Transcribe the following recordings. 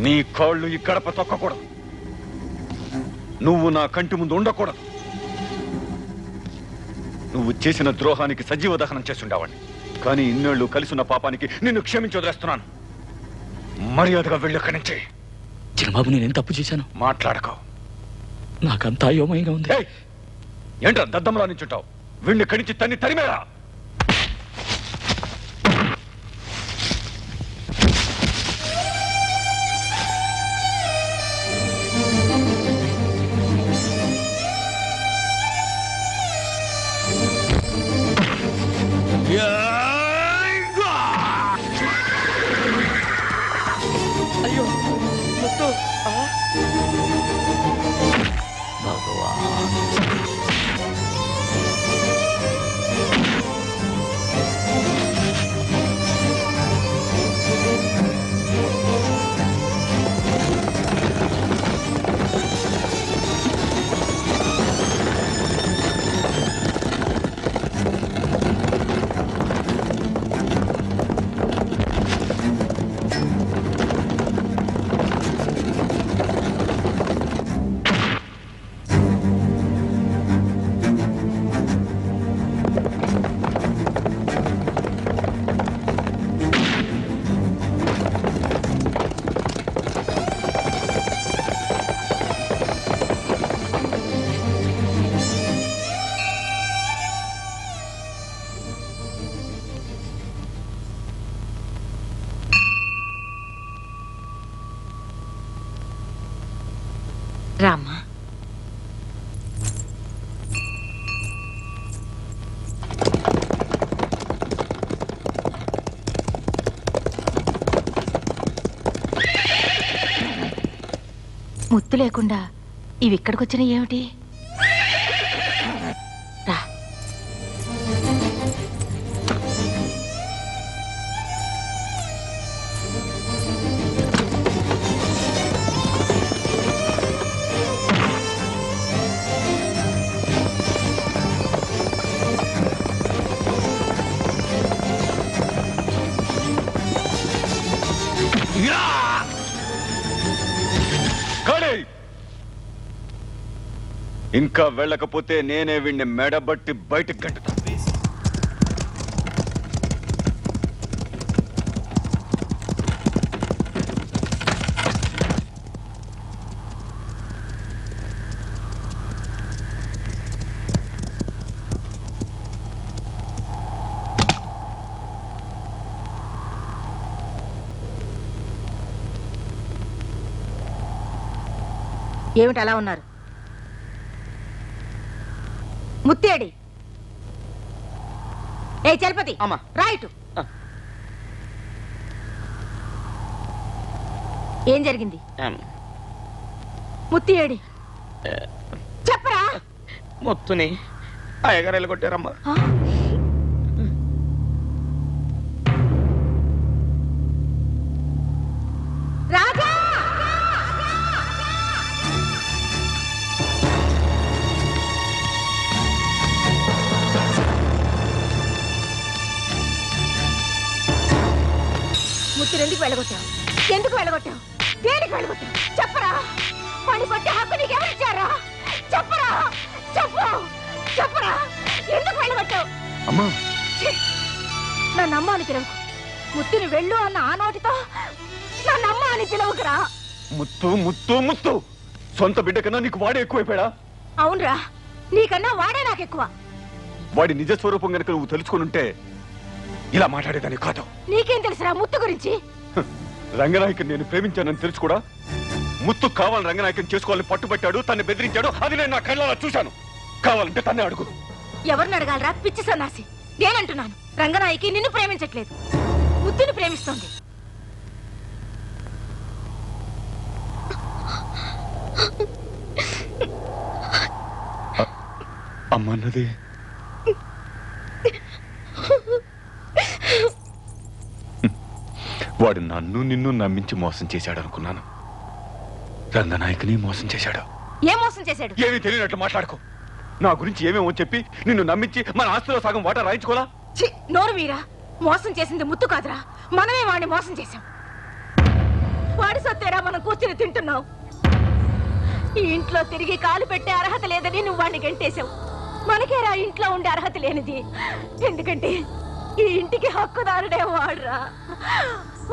నీ కాళ్ళు ఈ గడప తొక్కకూడదు. నువ్వు నా కంటి ముందు ఉండకూడదు. నువ్వు చేసిన ద్రోహానికి సజీవ దహనం చేస్తుండేవాడిని. కానీ ఇన్నేళ్లు కలిసిన పాపానికి నిన్ను క్షమించి వదిలేస్తున్నాను. మర్యాదగా వెళ్ళి అక్కడి నుంచి. చిన్నబాబు, నేనేం తప్పు చేశాను? మాట్లాడకో. నాకంతా అయోమయంగా ఉంది. ఏంట్రా దద్దంలో నించుంటావు? వీళ్ళని కడిచి తన్ని తరిమేరా. అయ్యో ముత్తు, భగవాన్. రామ్మా. ముత్తు లేకుండా ఇవి ఇక్కడికి వచ్చినాయి ఏమిటి? రా. ఇంకా వెళ్ళకపోతే నేనే వీడిని మెడబట్టి బయటకు గంటుతా. ఏమిటి అలా ఉన్నారు? ముత్తేడి. ఏ చలపతి, రైట్. ఏం జరిగింది? ముత్తి ఏడి చెప్పరా? ముత్తుని అయ్యగారు వెళ్ళగొట్టారమ్మా. రాజా! ముత్తుని ఎందుకు వెళ్ళగొట్టావు? ఎందుకు వెళ్ళగొట్టావు? దేనికి వెళ్ళగొట్టావు? చెప్పరా? పని కొట్టే హక్కు నీకు ఎవరిచ్చారా? చెప్పరా? చెప్పు, చెప్పరా? ఎందుకు వెళ్ళగొట్టావు? అమ్మా, నన్ను అమ్మ అని పిలవకు. ముత్తుని వెళ్ళు అన్న ఆ నోటితో నన్ను అమ్మ అని పిలవకురా. ముత్తు ముత్తు ముత్తు సొంత బిడ్డ కన్నా నీకు వాడే ఎక్కువైపోయాడా? అవునరా, నీకన్నా వాడే నాకెక్కువ. వాడి నిజ స్వరూపం గనుక నువ్వు తెలుసుకునుంటే ఇలా మాట్లాడేదాన్ని కాదు. నీకేం తెలుసురా ముత్తు గురించి? రంగనాయకుని నేను ప్రేమించానని తెలుసు కూడా ముత్తు కావాలని రంగనాయకుని చేసుకోవాలని పట్టుబట్టాడు, తన్ని బెదిరించాడు. అది నేను నా కళ్ళలా చూశాను. కావాలంటే తన్నే అడుగు. ఎవరిని అడగాలరా పిచ్చి సన్నాసి? నేనంటున్నాను, రంగనాయకి నిన్ను ప్రేమించట్లేదు, ముత్తుని ప్రేమిస్తోంది. అమ్మన్నది వాడు నన్ను నిన్ను నమ్మించి మోసం చేశాడు అనుకున్నాను. రంగనాయకుని మోసం చేశాడు. ఏ మోసం చేశాడు? ఏమీ తెలియనట్లు మాట్లాడుకో. నా గురించి ఏమేమో చెప్పి నిన్ను నమ్మించి మన ఆస్తిలో సగం వాటా రాయించుకోలా? నోరు మీరా. మోసం చేసింది ముత్తు కాదురా, మనమే వాడిని మోసం చేశాం. వాడి సొత్తేరా మనం కూర్చొని తింటున్నావు. ఈ ఇంట్లో తిరిగి కాలు పెట్టే అర్హత లేదని నువ్వు వాడిని గంటేశావు. మనకేరా ఇంట్లో ఉండే అర్హత లేనిది. ఎందుకంటే ఈ ఇంటికి హక్కుదారుడే వాడురా.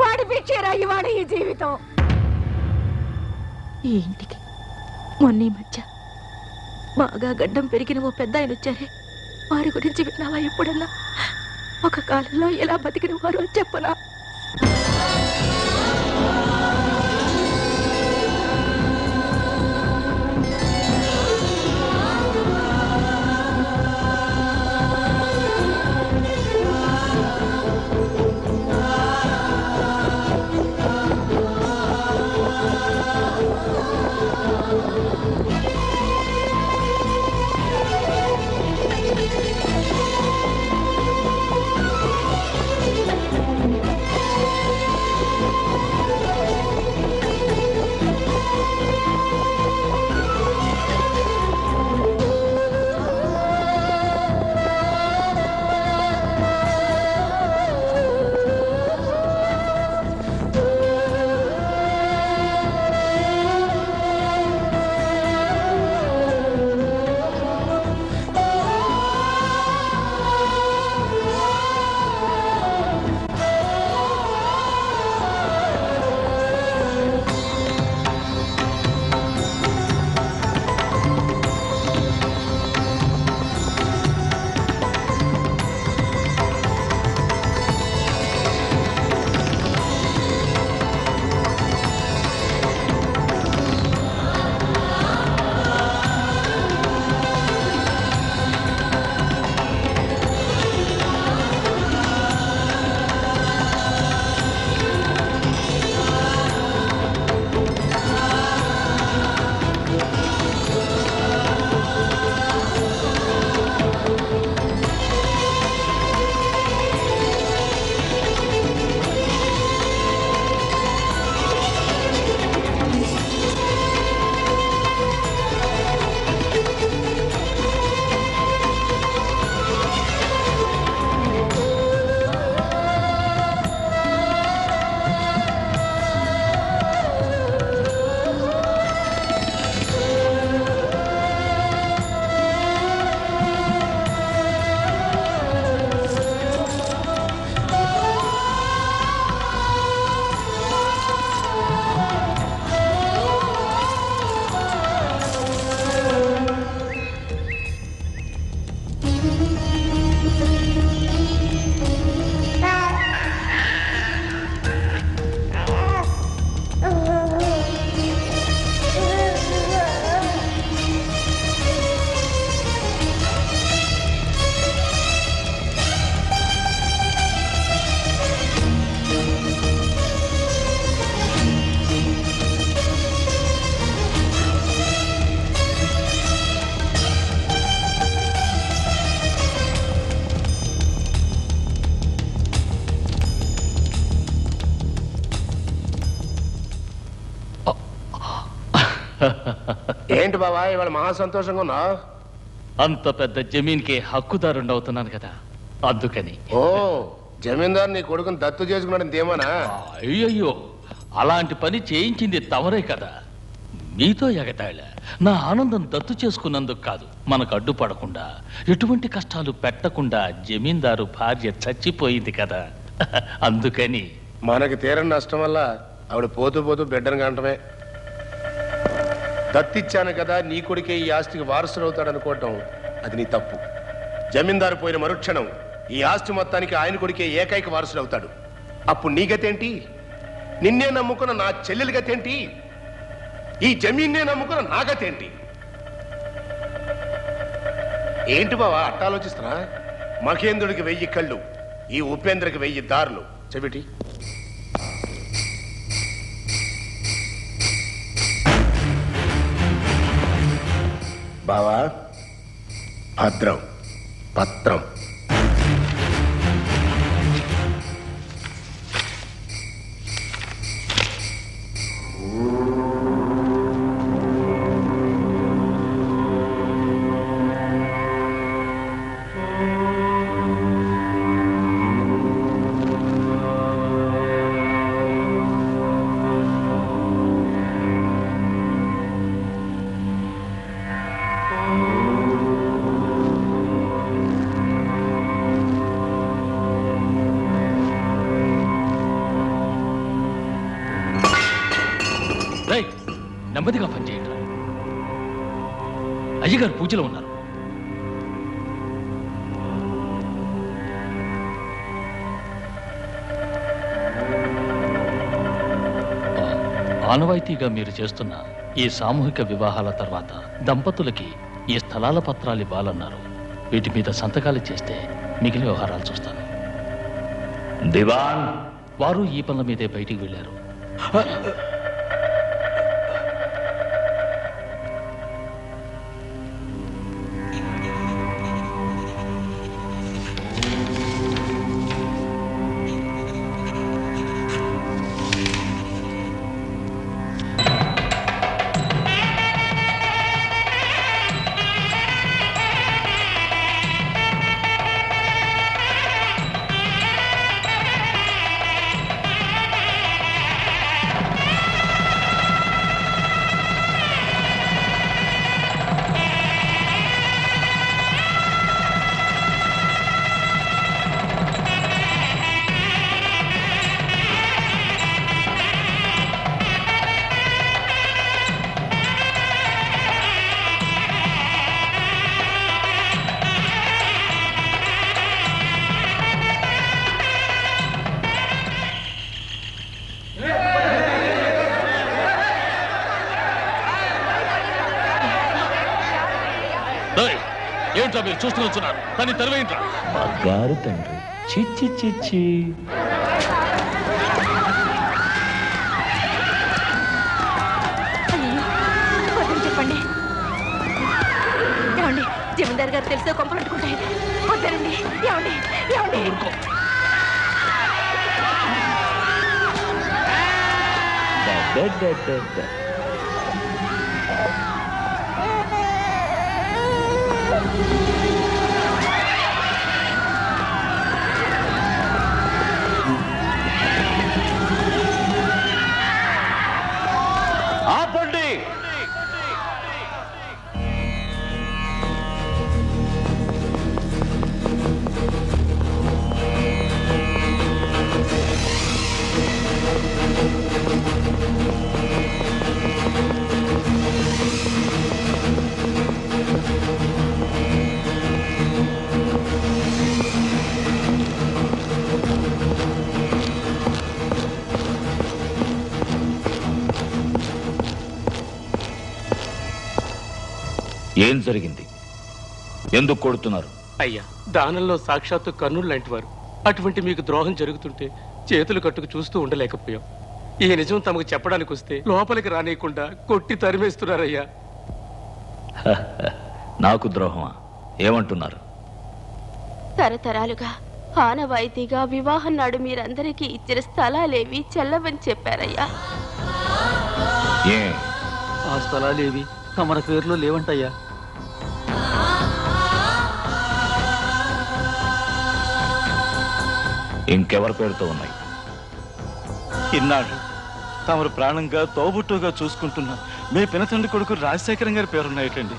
వాడి భిక్షేరా ఇవాడు ఈ జీవితం. ఈ ఇంటికి మొన్న ఈ మధ్య బాగా గడ్డం పెరిగిన ఓ పెద్ద ఆయన వచ్చారే, వారి గురించి విన్నావా ఎప్పుడన్నా? ఒక కాలంలో ఎలా బతికిన వారు చెప్పనా? ఏంటి బాబా ఇవాళ మహా సంతోషంగా ఉన్నా? అంత పెద్ద జమీన్కి హక్కుదారుండి అవుతున్నాను కదా, అందుకని. ఓ, జమీందారు నీ కొడుకుని దత్తు చేసుకున్నాడు ఏమోనా? అయ్యయ్యో, అలాంటి పని చేయించింది తమరే కదా. మీతో ఎగతాళ నా ఆనందం దత్తు చేసుకున్నందుకు కాదు, మనకు అడ్డుపడకుండా ఎటువంటి కష్టాలు పెట్టకుండా జమీందారు భార్య చచ్చిపోయింది కదా, అందుకని. మనకి తీరని నష్టం వల్ల ఆవిడ పోతూ పోతూ బిడ్డను కంటమే. దత్తిచ్చాను కదా, నీ కొడుకే ఈ ఆస్తికి వారసుడు అవుతాడు అనుకోవటం అది నీ తప్పు. జమీందారు పోయిన మరుక్షణం ఈ ఆస్తి మొత్తానికి ఆయన కొడుకే ఏకైక వారసుడు అవుతాడు. అప్పుడు నీ గతేంటి? నిన్నే నమ్ముకున్న నా చెల్లెలి గతేంటి? ఈ జమీన్నే నమ్ముకున్న నా గతేంటి? ఏంటి బావా అట్ట ఆలోచిస్తున్నా? మహేంద్రుడికి 1000 కళ్ళు, ఈ ఉపేంద్రకి 1000 దారులు. చెవిటి బావా, భద్రం పత్రం. రైట్, నెమ్మదిగా పనిచేయండి. అయ్యగారు పూజలో ఉన్నారు. ఆనవాయితీగా మీరు చేస్తున్న ఈ సామూహిక వివాహాల తర్వాత దంపతులకి ఈ స్థలాల పత్రాలు ఇవ్వాలన్నారు. వీటి మీద సంతకాలు చేస్తే మిగిలిన వ్యవహారాలు చూస్తాను. దివాన్, వారు ఈ పనుల మీదే బయటికి వెళ్ళారు. ఏంట్రా మీరు చూస్తూ వచ్చున్నారు? కానీ తెరవేంట్రా? బంగారు తండ్రి. చిచ్చి చిచ్చి. చెప్పండి. ఏమండి, జమీందార్ గారు తెలిసే కొంపలు అంటుకుంటాయి. వద్దనండి. ఏమండి, ఏమండి, ఆపండి. ఏం జరిగింది? ఎందుకు కొడుతున్నారు? అయ్యా, దానంలో సాక్షాత్తు కర్ణులు లాంటి వారు. అటువంటి మీకు ద్రోహం జరుగుతుంటే చేతులు కట్టుకు చూస్తూ ఉండలేకపోయాం. ఈ నిజం తమకు చెప్పడానికి వస్తే లోపలికి రానియకుండా కొట్టి తరిమేస్తున్నారయ్యా. నాకు ద్రోహమా? ఏమంటున్నారు? తరతరాలుగా ఆనవాయితీగా వివాహం నాడు మీరందరికీ ఇచ్చిన స్థలాలేవి చెల్లవని చెప్పారయ్యా. ఏ ఆ స్థలాలేవి తమర పేరులో లేవంటయ్యా. ఇంకెవరి పేరుతో ఉన్నాయి? ఇన్నాడు తమరు ప్రాణంగా తోబుట్టుగా చూసుకుంటున్నా మీ పినతండ్రి కొడుకు రాజశేఖరం గారి పేరున్నాయటండి.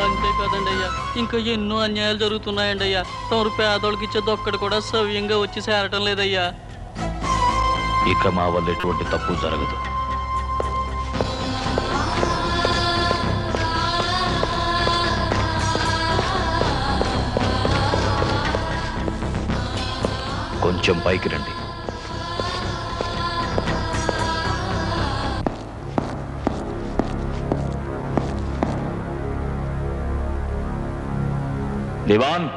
అంతేకాదండి అయ్యా, ఇంకా ఎన్నో అన్యాయాలు జరుగుతున్నాయండి అయ్యా. తమరు పేదోళ్ళకి ఇచ్చే దొక్కడు కూడా సవ్యంగా వచ్చి చేరటం లేదయ్యా. ఇక మా వల్ల ఎటువంటి తప్పు జరగదు. కొంచెం పైకి రండి. దివాన్,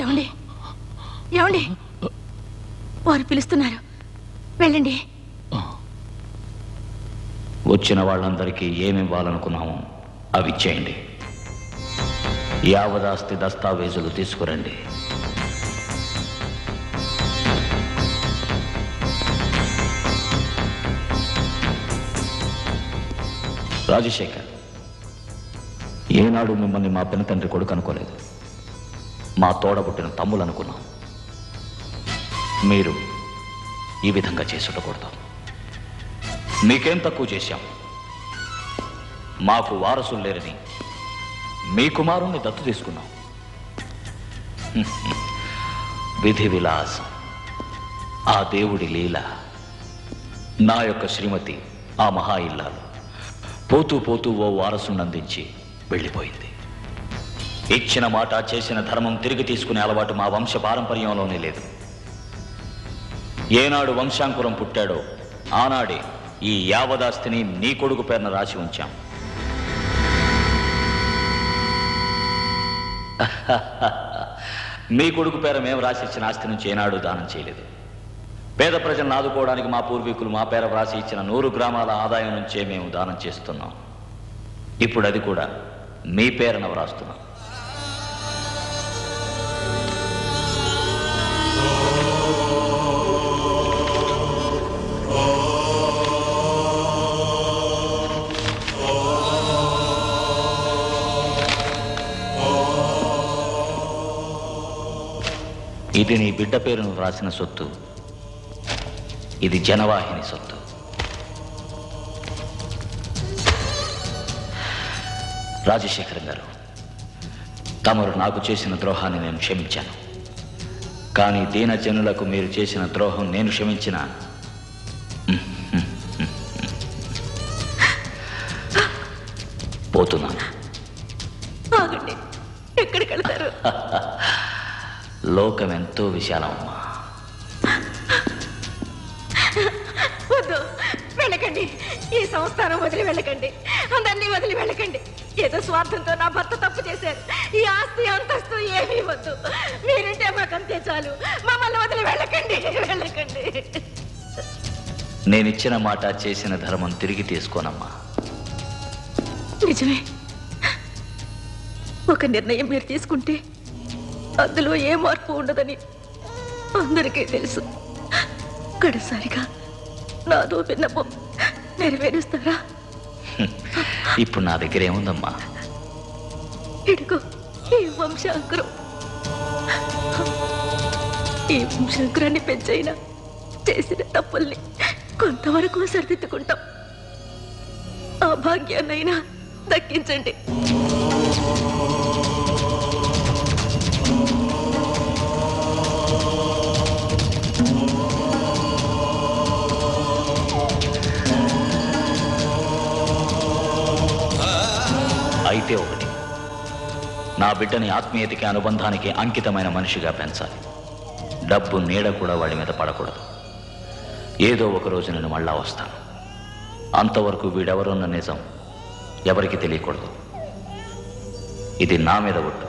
ఏమండి ఏమండి వారు పిలుస్తున్నారు, వెళ్ళండి. వచ్చిన వాళ్ళందరికీ ఏమివ్వాలనుకున్నామో అవి ఇచ్చేయండి. యావదాస్తి దస్తావేజులు తీసుకురండి. రాజశేఖర్, ఏనాడు మిమ్మల్ని మా పెనతండ్రి కొడుకు అనుకోలేదు. మా తోడబుట్టిన తమ్ములు అనుకున్నాం. మీరు ఈ విధంగా చేసుండకూడదు. మీకేం తక్కువ చేశాం? మాకు వారసులు లేరని మీ కుమారుణ్ణి దత్తు తీసుకున్నాం. విధి విలాసం, ఆ దేవుడి లీల. నా యొక్క శ్రీమతి ఆ మహా ఇల్లాలు పోతూ పోతూ ఓ వారసుని అందించి వెళ్ళిపోయింది. ఇచ్చిన మాట చేసిన ధర్మం తిరిగి తీసుకునే అలవాటు మా వంశ పారంపర్యంలోనే లేదు. ఏనాడు వంశాంకురం పుట్టాడో ఆనాడే ఈ యావదాస్తిని నీ కొడుకు పేరున రాసి ఉంచాం. మీ కొడుకు పేర మేము రాసి ఇచ్చిన ఆస్తి నుంచి ఏనాడు దానం చేయలేదు. పేద ప్రజలను ఆదుకోవడానికి మా పూర్వీకులు మా పేర వ్రాసి ఇచ్చిన 100 గ్రామాల ఆదాయం నుంచే మేము దానం చేస్తున్నాం. ఇప్పుడు అది కూడా మీ పేరున వ్రాస్తున్నాం. ఇది నీ బిడ్డ పేరును వ్రాసిన సొత్తు. ఇది జనవాహిని సొత్తు. రాజశేఖరం గారు, తమరు నాకు చేసిన ద్రోహాన్ని నేను క్షమించాను. కానీ దీన జనులకు మీరు చేసిన ద్రోహం నేను క్షమించిన పోతున్నాను. ఆగండి, ఎక్కడికి వెళ్తారు? లోకం ఎంతో విశాలమ్మా. వద్దు, వెళ్ళకండి. ఈ సంస్థానం వదిలి వెళ్ళకండి. అందరినీ వదిలి వెళ్ళకండి. ఏదో స్వార్థంతో నా భర్త తప్పు చేశారు. ఈ ఆస్తి అంతస్తు ఏమీ వద్దు. మీరుంటే మాకంతే చాలు. మమ్మల్ని వదిలి వెళ్ళకండి, వెళ్ళకండి. నేనిచ్చిన మాట చేసిన ధర్మం తిరిగి తీసుకోనమ్మా. నిజమే. ఒక నిర్ణయం మీరు తీసుకుంటే అందులో ఏ మార్పు ఉండదని అందరికీ తెలుసు. కడసారిగా నాదో విన్నపం నెరవేరుస్తారా? ఇప్పుడు నా దగ్గర ఏముందమ్మా? ఇడుగు ఈ వంశాంకురం. ఈ వంశాంకురాన్ని పెంచైనా చేసిన తప్పుల్ని కొంతవరకు సరిదిద్దుకుంటాం. ఆ భాగ్యాన్నైనా దక్కించండి. అయితే ఒకటి, నా బిడ్డని ఆత్మీయతకి అనుబంధానికి అంకితమైన మనిషిగా పెంచాలి. డబ్బు నీడ కూడా వాడి మీద పడకూడదు. ఏదో ఒక రోజు నేను మళ్ళా వస్తాను. అంతవరకు వీడెవరున్న నిజం ఎవరికి తెలియకూడదు. ఇది నా మీద ఒట్టు.